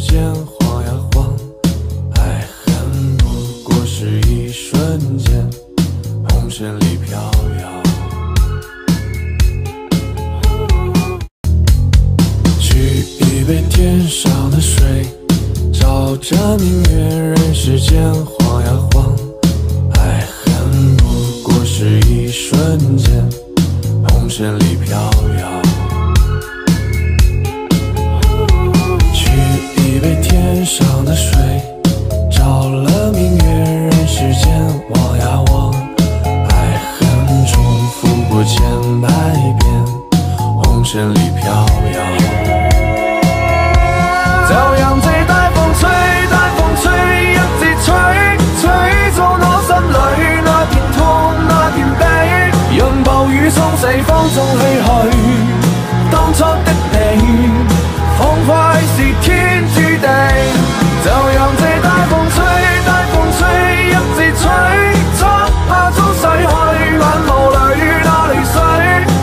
间晃呀晃，爱恨不过是一瞬间，红尘里飘摇。取一杯天上的水，照着明月，人世间晃呀晃，爱恨不过是一瞬间，红尘里飘摇。取一杯天上的水，照了明月，人世间望呀望，爱恨重复过千百遍，红尘里飘摇。就讓這大風吹，大風吹，一直吹，吹中我心裏那片痛，那片悲，讓暴雨沖四方中唏噓。當初的你，彷彿是天注定。就讓這大風吹，大風吹，一直吹，作下中逝去，眼眸裏那淚水，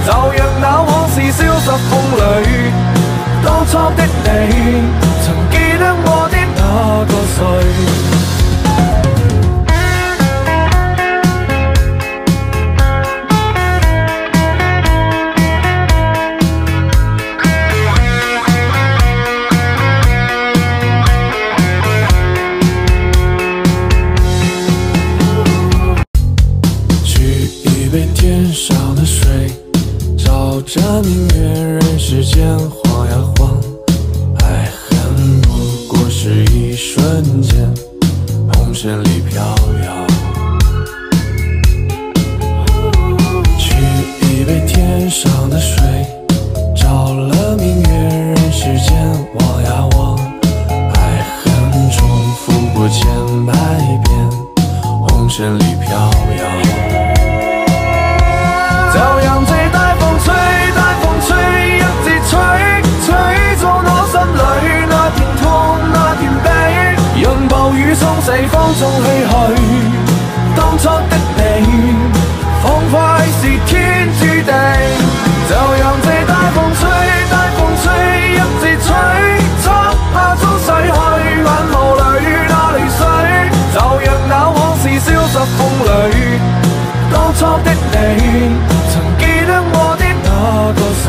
就讓那往事消失風裏。當初的你，曾記得我的那個誰？取一杯天上的水，照着明月，人世间晃呀晃，爱恨不过是一瞬间，红尘里飘摇。取一杯天上的水，照了明月，人世间望呀望，爱恨重复过千百遍，红尘里飘摇。就讓這大風吹，大風吹，一直吹，吹中我心裏那片痛，那片悲，讓暴雨沖四方中唏噓。當初的你，彷彿是天注定。就讓這大風吹，大風吹，一直吹，作下中逝去，眼眸裏那淚水，就讓那往事消失風裏。當初的你，曾記得我的那個誰？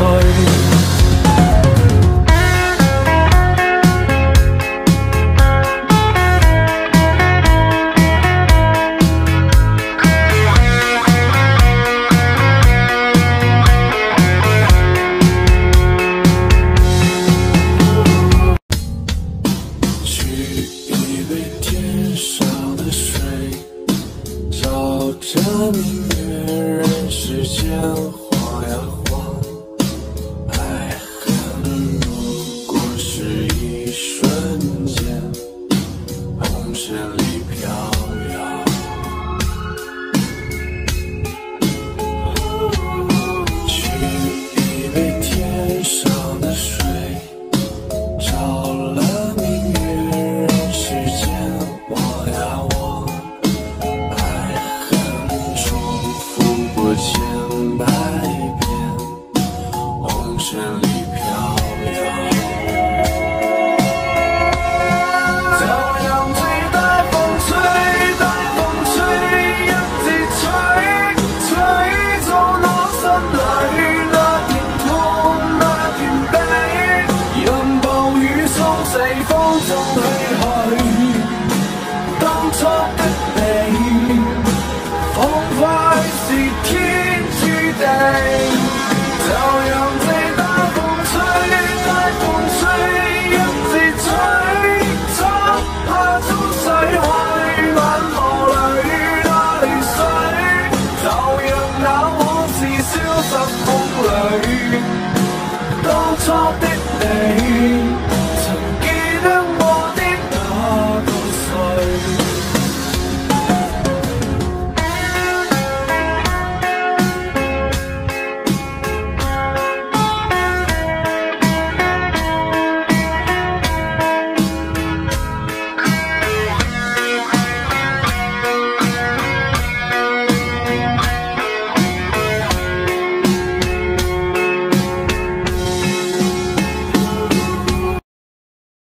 取一杯天上的水，照着明月，人世間晃呀晃，愛恨不過是一瞬間，紅塵裡飄搖。取一杯天上的水，照了明月，人世間望呀望，愛恨重复过千百